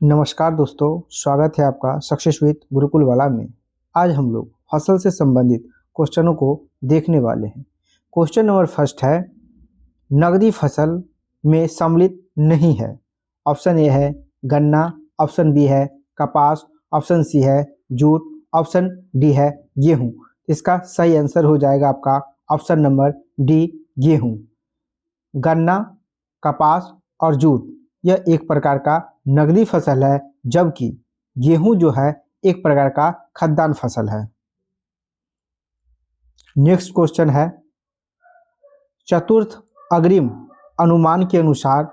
नमस्कार दोस्तों, स्वागत है आपका सक्सेस विद गुरुकुल वाला में। आज हम लोग फसल से संबंधित क्वेश्चनों को देखने वाले हैं। क्वेश्चन नंबर फर्स्ट है, नकदी फसल में सम्मिलित नहीं है। ऑप्शन ए है गन्ना, ऑप्शन बी है कपास, ऑप्शन सी है जूट, ऑप्शन डी है गेहूं। इसका सही आंसर हो जाएगा आपका ऑप्शन नंबर डी, गेहूं। गन्ना, कपास और जूट यह एक प्रकार का नकदी फसल है, जबकि गेहूं जो है एक प्रकार का खाद्यान्न फसल है। नेक्स्ट क्वेश्चन है, चतुर्थ अग्रिम अनुमान के अनुसार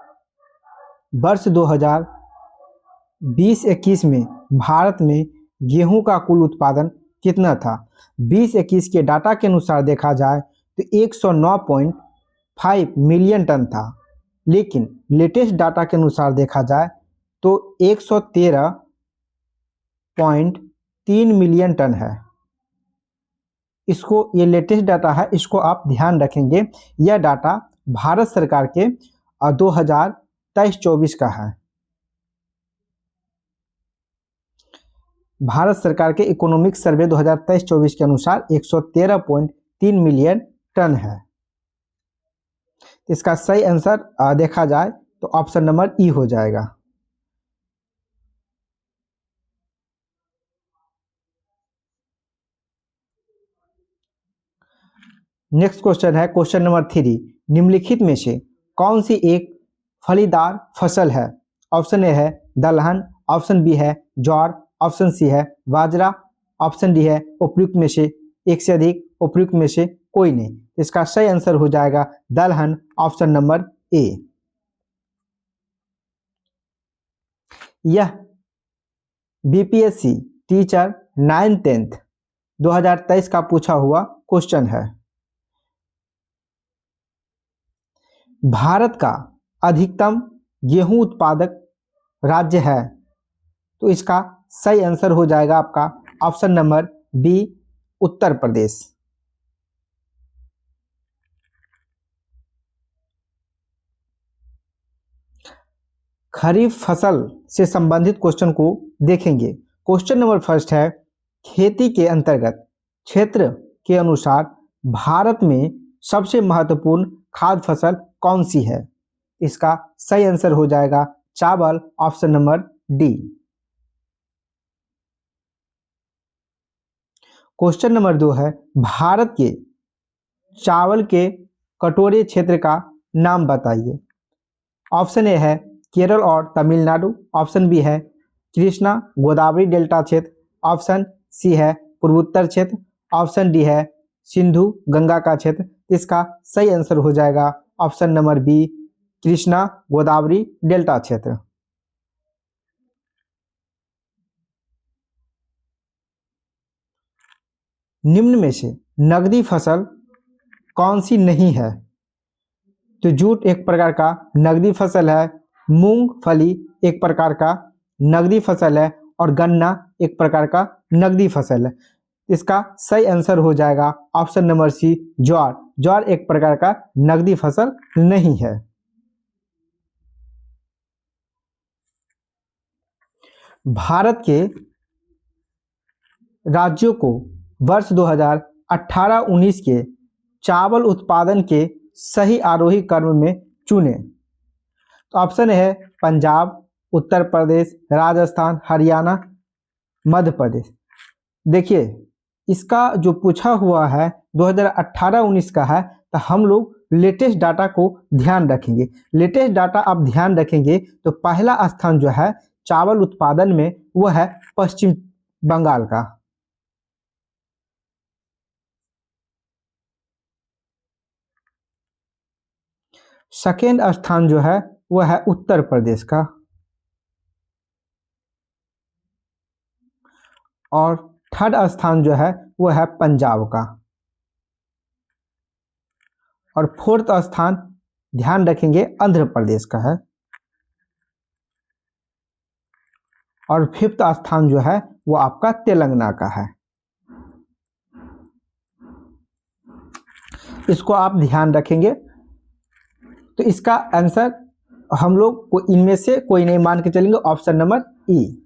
वर्ष 2020-21 में भारत में गेहूं का कुल उत्पादन कितना था। 20-21 के डाटा के अनुसार देखा जाए तो 109.5 मिलियन टन था, लेकिन लेटेस्ट डाटा के अनुसार देखा जाए तो 113.3 मिलियन टन है। इसको, ये लेटेस्ट डाटा है, इसको आप ध्यान रखेंगे। यह डाटा भारत सरकार के 2023-24 का है। भारत सरकार के इकोनॉमिक सर्वे 2023-24 के अनुसार 113.3 मिलियन टन है। इसका सही आंसर देखा जाए तो ऑप्शन नंबर ई हो जाएगा। नेक्स्ट क्वेश्चन है, क्वेश्चन नंबर 3, निम्नलिखित में से कौन सी एक फलीदार फसल है। ऑप्शन ए है दलहन, ऑप्शन बी है ज्वार, ऑप्शन सी है बाजरा, ऑप्शन डी है उपयुक्त में से एक से अधिक, उपयुक्त में से कोई नहीं। इसका सही आंसर हो जाएगा दलहन, ऑप्शन नंबर ए। यह बीपीएससी टीचर 9th-10th 2023 का पूछा हुआ क्वेश्चन है। भारत का अधिकतम गेहूं उत्पादक राज्य है, तो इसका सही आंसर हो जाएगा आपका option number B, Uttar Pradesh. खरीफ फसल से संबंधित क्वेश्चन को देखेंगे। क्वेश्चन नंबर फर्स्ट है, खेती के अंतर्गत क्षेत्र के अनुसार भारत में सबसे महत्वपूर्ण खाद्य फसल कौन सी है। इसका सही आंसर हो जाएगा चावल, option number D. Question number 2 है, भारत के चावल के कटोरे क्षेत्र का नाम बताइए। ऑप्शन ए है केरल और तमिलनाडु, ऑप्शन बी है कृष्णा गोदावरी डेल्टा क्षेत्र, ऑप्शन सी है पूर्वोत्तर क्षेत्र, ऑप्शन डी है सिंधु गंगा का क्षेत्र। इसका सही आंसर हो जाएगा option number B, Krishna Godavari delta क्षेत्र। निम्न में से नकदी फसल कौन सी नहीं है। तो जूट एक प्रकार का नकदी फसल है, मूंगफली एक प्रकार का नकदी फसल है और गन्ना एक प्रकार का नकदी फसल है। इसका सही आंसर हो जाएगा ऑप्शन नंबर सी, ज्वार। ज्वार एक प्रकार का नकदी फसल नहीं है। भारत के राज्यों को वर्ष 2018-19 के चावल उत्पादन के सही आरोही क्रम में चुने। तो ऑप्शन है पंजाब, उत्तर प्रदेश, राजस्थान, हरियाणा, मध्य प्रदेश। देखिए, इसका जो पूछा हुआ है 2018-19 का है, तो हम लोग लेटेस्ट डाटा को ध्यान रखेंगे। लेटेस्ट डाटा आप ध्यान रखेंगे तो पहला स्थान जो है चावल उत्पादन में वह है पश्चिम बंगाल का। सेकेंड स्थान जो है वह है उत्तर प्रदेश का, और थर्ड स्थान जो है वह है पंजाब का, और फोर्थ स्थान ध्यान रखेंगे आंध्र प्रदेश का है, और फिफ्थ स्थान जो है वो आपका तेलंगाना का है। इसको आप ध्यान रखेंगे। तो इसका आंसर हम लोग को इनमें से कोई नहीं मान के चलेंगे, ऑप्शन नंबर ई।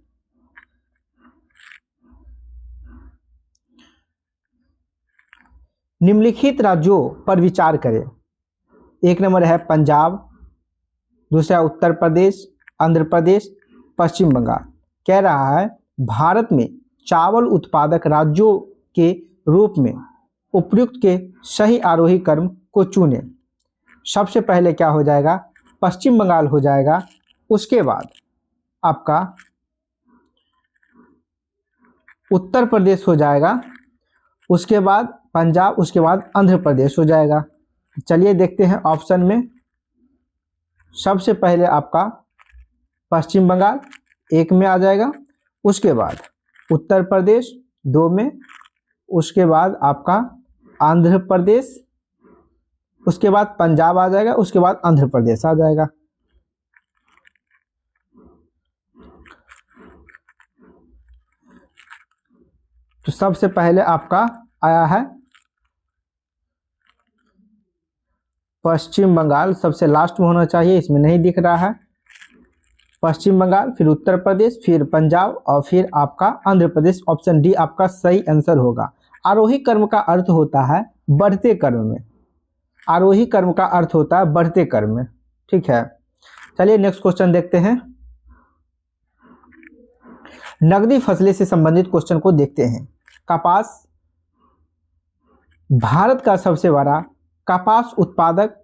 निम्नलिखित राज्यों पर विचार करें। एक नंबर है पंजाब, दूसरा उत्तर प्रदेश, आंध्र प्रदेश, पश्चिम बंगाल। कह रहा है भारत में चावल उत्पादक राज्यों के रूप में उपयुक्त के सही आरोही क्रम को चुनें। सबसे पहले क्या हो जाएगा, पश्चिम बंगाल हो जाएगा, उसके बाद आपका उत्तर प्रदेश हो जाएगा, उसके बाद पंजाब, उसके बाद आंध्र प्रदेश हो जाएगा। चलिए देखते हैं ऑप्शन में। सबसे पहले आपका पश्चिम बंगाल एक में आ जाएगा, उसके बाद उत्तर प्रदेश दो में, उसके बाद आपका आंध्र प्रदेश, उसके बाद पंजाब आ जाएगा, उसके बाद आंध्र प्रदेश आ जाएगा। तो सबसे पहले आपका आया है पश्चिम बंगाल, सबसे लास्ट में होना चाहिए, इसमें नहीं दिख रहा है। पश्चिम बंगाल, फिर उत्तर प्रदेश, फिर पंजाब और फिर आपका आंध्र प्रदेश। ऑप्शन डी आपका सही आंसर होगा। आरोही क्रम का अर्थ होता है बढ़ते क्रम में, आरोही क्रम का अर्थ होता है बढ़ते क्रम में। ठीक है, चलिए नेक्स्ट क्वेश्चन देखते हैं। नकदी फसलें से संबंधित क्वेश्चन को देखते हैं। कपास, भारत का सबसे बड़ा कपास उत्पादक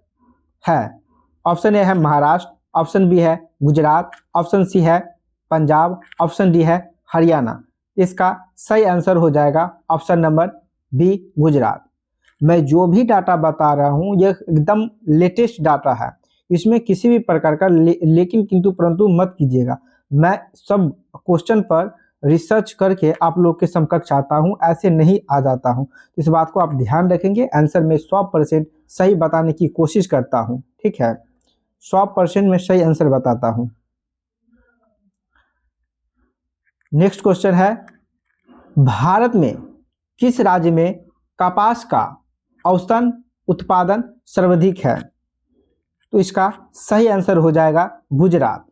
है। ऑप्शन ए है महाराष्ट्र, ऑप्शन बी है गुजरात, ऑप्शन सी है पंजाब, ऑप्शन डी है हरियाणा। इसका सही आंसर हो जाएगा ऑप्शन नंबर बी गुजरात। मैं जो भी डाटा बता रहा हूँ यह एकदम लेटेस्ट डाटा है, इसमें किसी भी प्रकार का लेकिन किंतु परंतु मत कीजिएगा। मैं सब क्वेश्चन पर रिसर्च करके आप लोग के समकक्ष आता हूँ, ऐसे नहीं आ जाता हूँ। इस बात को आप ध्यान रखेंगे। आंसर में 100% सही बताने की कोशिश करता हूँ। ठीक है, 100% में सही आंसर बताता हूँ। नेक्स्ट क्वेश्चन है, भारत में किस राज्य में कपास का औसतन उत्पादन सर्वाधिक है? तो इसका सही आंसर हो जाएगा गुजरात।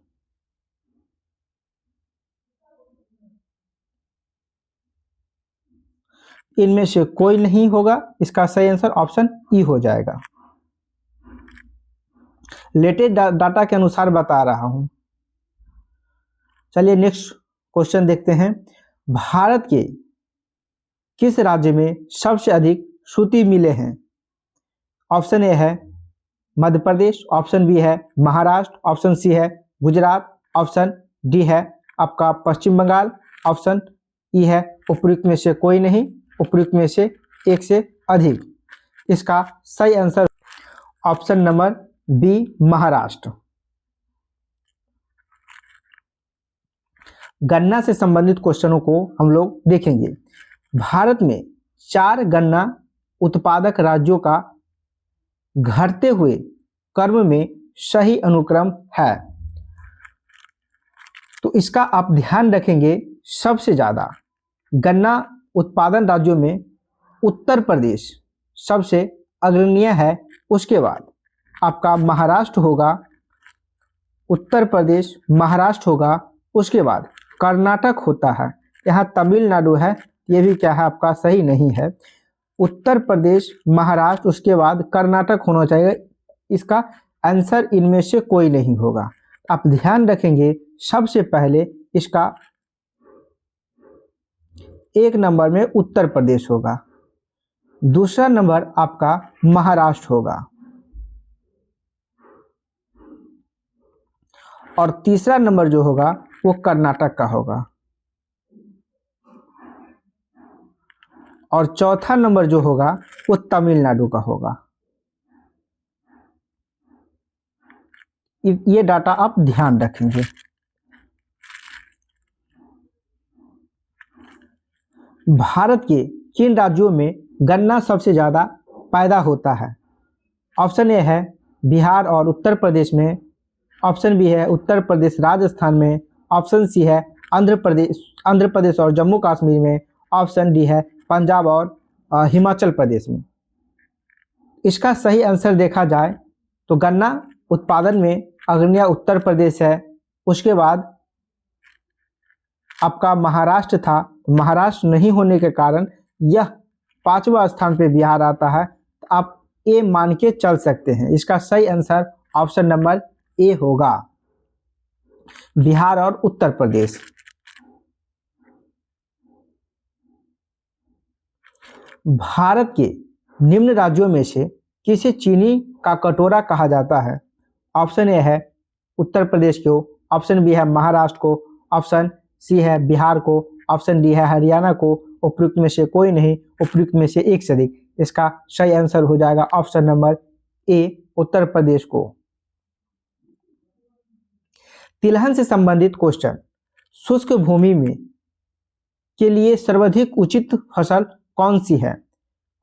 इनमें से कोई नहीं होगा, इसका सही आंसर ऑप्शन ई हो जाएगा। लेटेस्ट डाटा के अनुसार बता रहा हूं। चलिए नेक्स्ट क्वेश्चन देखते हैं। भारत के किस राज्य में सबसे अधिक सूती मिलें हैं? ऑप्शन ए है मध्य प्रदेश, ऑप्शन बी है महाराष्ट्र, ऑप्शन सी है गुजरात, ऑप्शन डी है आपका पश्चिम बंगाल, ऑप्शन ई है उपयुक्त में से कोई नहीं, उपयुक्त में से एक से अधिक। इसका सही answer option number B Maharashtra. गन्ना से संबंधित क्वेश्चनों को हम लोग देखेंगे। भारत में 4 गन्ना उत्पादक राज्यों का घटते हुए क्रम में सही अनुक्रम है। तो इसका आप ध्यान रखेंगे। सबसे ज़्यादा गन्ना उत्पादन राज्यों में उत्तर प्रदेश सबसे अग्रणीय है, उसके बाद आपका महाराष्ट्र होगा, उत्तर प्रदेश महाराष्ट्र होगा, उसके बाद कर्नाटक होता है, यहाँ तमिलनाडु है, ये भी क्या है आपका सही नहीं है। उत्तर प्रदेश महाराष्ट्र, उसके बाद कर्नाटक होना चाहिए। इसका आंसर इनमें से कोई नहीं होगा। आप ध्यान रखेंगे, सबसे पहले इसका 1 नंबर में उत्तर प्रदेश होगा, दूसरा नंबर आपका महाराष्ट्र होगा और तीसरा नंबर जो होगा वो कर्नाटक का होगा और चौथा नंबर जो होगा वो तमिलनाडु का होगा। ये डाटा आप ध्यान रखेंगे। भारत के किन राज्यों में गन्ना सबसे ज़्यादा पैदा होता है? ऑप्शन ए है बिहार और उत्तर प्रदेश में, ऑप्शन बी है उत्तर प्रदेश राजस्थान में, ऑप्शन सी है आंध्र प्रदेश और जम्मू कश्मीर में, ऑप्शन डी है पंजाब और हिमाचल प्रदेश में। इसका सही आंसर देखा जाए तो गन्ना उत्पादन में अग्रणीय उत्तर प्रदेश है, उसके बाद आपका महाराष्ट्र था, महाराष्ट्र नहीं होने के कारण यह 5वां स्थान पे बिहार आता है। तो आप ए मान के चल सकते हैं। इसका सही आंसर ऑप्शन नंबर ए होगा, बिहार और उत्तर प्रदेश। भारत के निम्न राज्यों में से किसे चीनी का कटोरा कहा जाता है? ऑप्शन ए है उत्तर प्रदेश को, ऑप्शन बी है महाराष्ट्र को, ऑप्शन सी है बिहार को, ऑप्शन डी है हरियाणा को, उपयुक्त में से कोई नहीं, उपयुक्त में से एक से अधिक। इसका सही आंसर हो जाएगा option number A, Uttar Pradesh को। तिलहन से संबंधित क्वेश्चन, शुष्क भूमि में के लिए सर्वाधिक उचित फसल कौन सी है?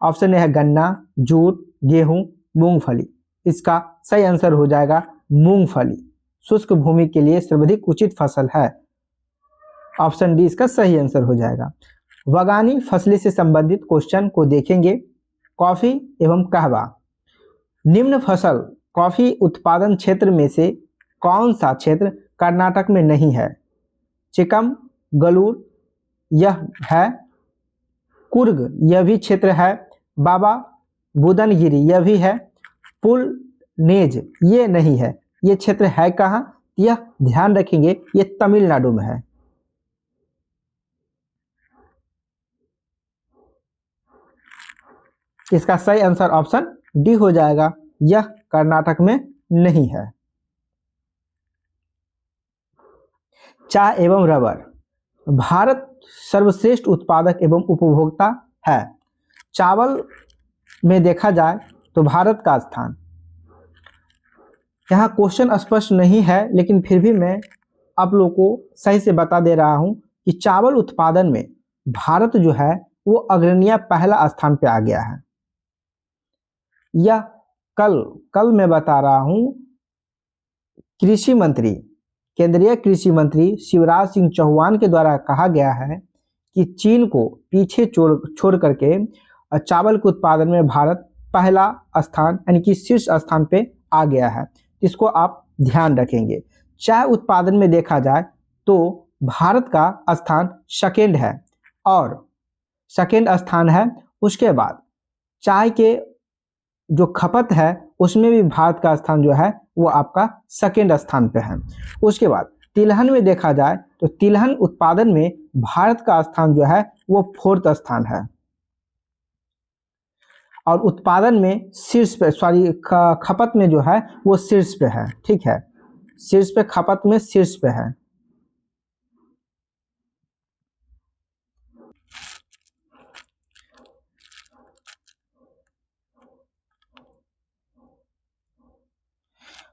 ऑप्शन ए है गन्ना, जूट, गेहूं, मूंगफली। इसका सही आंसर हो जाएगा मूंगफली, शुष्क भूमि के लिए सर्वाधिक उचित फसल है। ऑप्शन डी इसका सही आंसर हो जाएगा। बागानी फसलें से संबंधित क्वेश्चन को देखेंगे। कॉफी एवं कहवा, निम्न फसल कॉफी उत्पादन क्षेत्र में से कौन सा क्षेत्र कर्नाटक में नहीं है? चिकम गलूर यह है, कुर्ग यह भी क्षेत्र है, बाबा बुदनगिरी यह भी है, पुलनेज ये नहीं है। ये क्षेत्र है कहाँ? यह ध्यान रखेंगे, ये तमिलनाडु में है। इसका सही आंसर ऑप्शन डी हो जाएगा, यह कर्नाटक में नहीं है। चाय एवं रबर, भारत सर्वश्रेष्ठ उत्पादक एवं उपभोक्ता है। चावल में देखा जाए तो भारत का स्थान, यहाँ क्वेश्चन स्पष्ट नहीं है लेकिन फिर भी मैं आप लोगों को सही से बता दे रहा हूं कि चावल उत्पादन में भारत जो है वो अग्रणीय पहला स्थान पे आ गया है। यह कल मैं बता रहा हूं, कृषि मंत्री, केंद्रीय कृषि मंत्री शिवराज सिंह चौहान के द्वारा कहा गया है कि चीन को पीछे छोड़ करके चावल के उत्पादन में भारत पहला स्थान यानी कि शीर्ष स्थान पे आ गया है। इसको आप ध्यान रखेंगे। चाय उत्पादन में देखा जाए तो भारत का स्थान सेकेंड है और सेकेंड स्थान है। उसके बाद चाय के जो खपत है उसमें भी भारत का स्थान जो है वो आपका सेकेंड स्थान पे है। उसके बाद तिलहन में देखा जाए तो तिलहन उत्पादन में भारत का स्थान जो है वो फोर्थ स्थान है और उत्पादन में शीर्ष पे, खपत में जो है वो शीर्ष पे है। ठीक है, शीर्ष पे, खपत में शीर्ष पे है।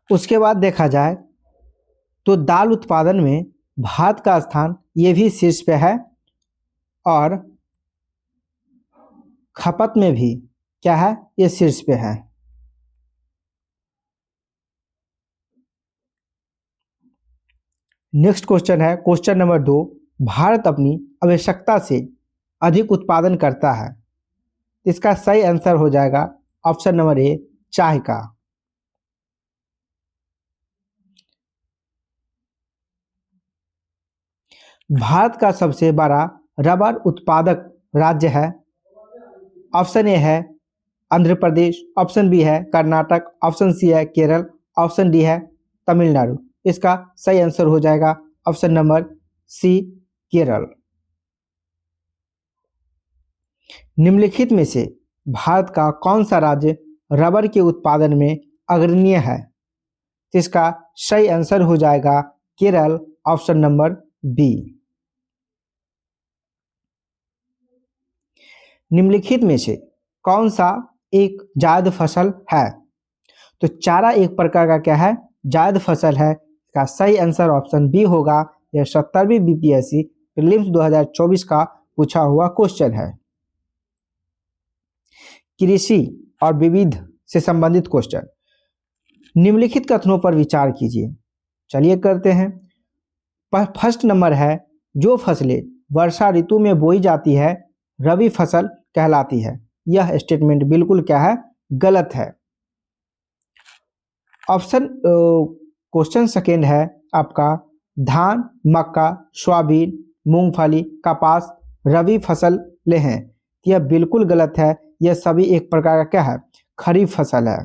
उसके बाद देखा जाए तो दाल उत्पादन में भारत का स्थान ये भी शीर्ष पे है और खपत में भी क्या है, ये शीर्ष पे है। नेक्स्ट क्वेश्चन है क्वेश्चन नंबर 2, भारत अपनी आवश्यकता से अधिक उत्पादन करता है। इसका सही आंसर हो जाएगा ऑप्शन नंबर ए, चाय का। भारत का सबसे बड़ा रबर उत्पादक राज्य है। ऑप्शन ए है आंध्र प्रदेश, ऑप्शन बी है कर्नाटक, ऑप्शन सी है केरल, ऑप्शन डी है तमिलनाडु। इसका सही आंसर हो जाएगा ऑप्शन नंबर सी, केरल। निम्नलिखित में से भारत का कौन सा राज्य रबर के उत्पादन में अग्रणीय है? इसका सही आंसर हो जाएगा केरल, ऑप्शन नंबर बी। निम्नलिखित में से कौन सा एक जायद फसल है? तो चारा एक प्रकार का क्या है, जायद फसल है। इसका सही आंसर ऑप्शन बी होगा। यह 70वीं बीपीएससी प्रीलिम्स 2024 का पूछा हुआ क्वेश्चन है। कृषि और विविध से संबंधित क्वेश्चन, निम्नलिखित कथनों पर विचार कीजिए। चलिए करते हैं। फर्स्ट नंबर है, जो फसलें वर्षा ऋतु में बोई जाती है रबी फसल कहलाती है। यह स्टेटमेंट बिल्कुल क्या है, गलत है। ऑप्शन क्वेश्चन सेकेंड है आपका, धान, मक्का, सोयाबीन मूंगफली, कपास रबी फसलें हैं। यह बिल्कुल गलत है, यह सभी एक प्रकार का क्या है, खरीफ फसल है।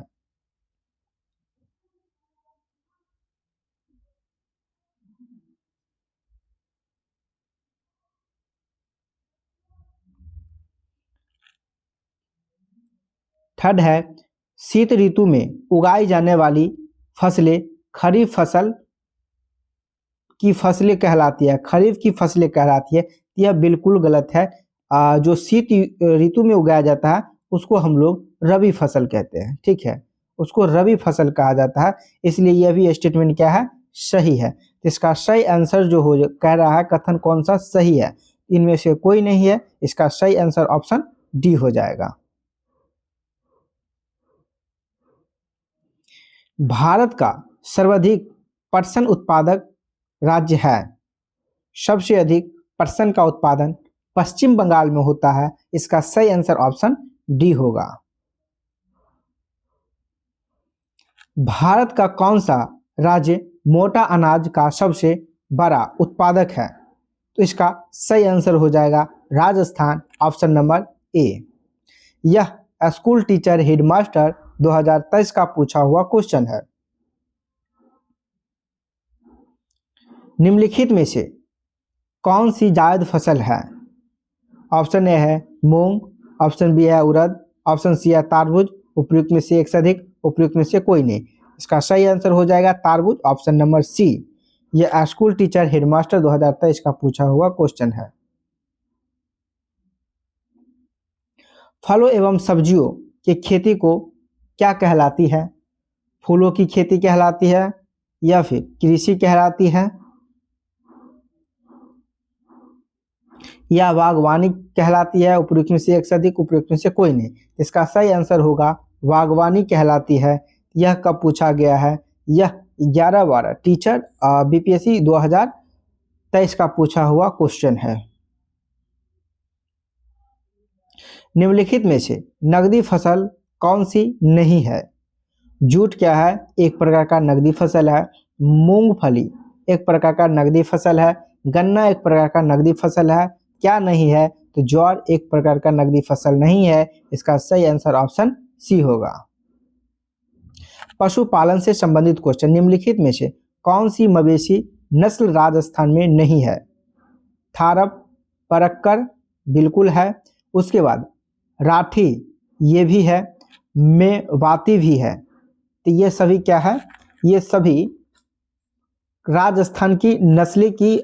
थर्ड है, शीत ऋतु में उगाई जाने वाली फसलें खरीफ फसल की फसलें कहलाती है, खरीफ की फसलें कहलाती है। यह बिल्कुल गलत है। जो शीत ऋतु में उगाया जाता है उसको हम लोग रबी फसल कहते हैं, ठीक है, उसको रबी फसल कहा जाता है। इसलिए यह भी स्टेटमेंट क्या है, सही है। इसका सही आंसर जो हो कह रहा है कथन कौन सा सही है, इनमें से कोई नहीं है। इसका सही आंसर ऑप्शन डी हो जाएगा। भारत का सर्वाधिक पटसन उत्पादक राज्य है। सबसे अधिक पटसन का उत्पादन पश्चिम बंगाल में होता है। इसका सही आंसर ऑप्शन डी होगा। भारत का कौन सा राज्य मोटा अनाज का सबसे बड़ा उत्पादक है? तो इसका सही आंसर हो जाएगा राजस्थान, ऑप्शन नंबर ए। यह स्कूल टीचर हेडमास्टर 2023 का पूछा हुआ क्वेश्चन है। निम्नलिखित में से कौन सी जायद फसल है? ऑप्शन ए है मूंग, ऑप्शन बी है उड़द, ऑप्शन सी है तारबूज, उपयुक्त में से एक से अधिक, उपयुक्त में से कोई नहीं। इसका सही आंसर हो जाएगा तारबूज, ऑप्शन नंबर सी। यह स्कूल टीचर हेडमास्टर 2023 का पूछा हुआ क्वेश्चन है। फलों एवं सब्जियों की खेती को क्या कहलाती है? फूलों की खेती कहलाती है या फिर कृषि कहलाती है या बागवानी कहलाती है? उपयुक्त में से एक से अधिक, उपयुक्त में से कोई नहीं। इसका सही आंसर होगा बागवानी कहलाती है। यह कब पूछा गया है? यह 11/12 टीचर बीपीएससी 2023 का पूछा हुआ क्वेश्चन है। निम्नलिखित में से नकदी फसल कौन सी नहीं है? जूट क्या है? एक प्रकार का नकदी फसल है। मूंगफली एक प्रकार का नकदी फसल है। गन्ना एक प्रकार का नकदी फसल है। क्या नहीं है? तो ज्वार एक प्रकार का नकदी फसल नहीं है। इसका सही आंसर ऑप्शन सी होगा। पशुपालन से संबंधित क्वेश्चन, निम्नलिखित में से कौन सी मवेशी नस्ल राजस्थान में नहीं है? थारप, परक्कर बिल्कुल है। उसके बाद राठी ये भी है, मेवाती भी है। तो ये सभी क्या है? ये सभी राजस्थान की नस्ल की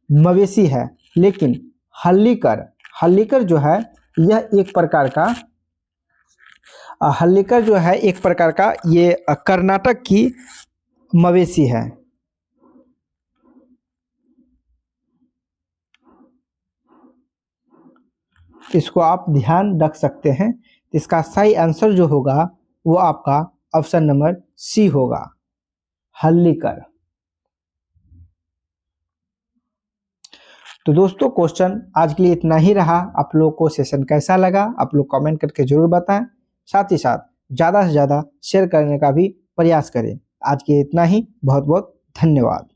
मवेशी है। लेकिन हल्लीकर जो है यह एक प्रकार का हल्लीकर जो है एक प्रकार का ये कर्नाटक की मवेशी है। इसको आप ध्यान रख सकते हैं। इसका सही आंसर जो होगा वो आपका ऑप्शन नंबर सी होगा, हल्लीकर। तो दोस्तों क्वेश्चन आज के लिए इतना ही रहा। आप लोगों को सेशन कैसा लगा आप लोग कमेंट करके जरूर बताएं। साथ ही साथ ज़्यादा से ज़्यादा शेयर करने का भी प्रयास करें। आज के इतना ही, बहुत बहुत धन्यवाद।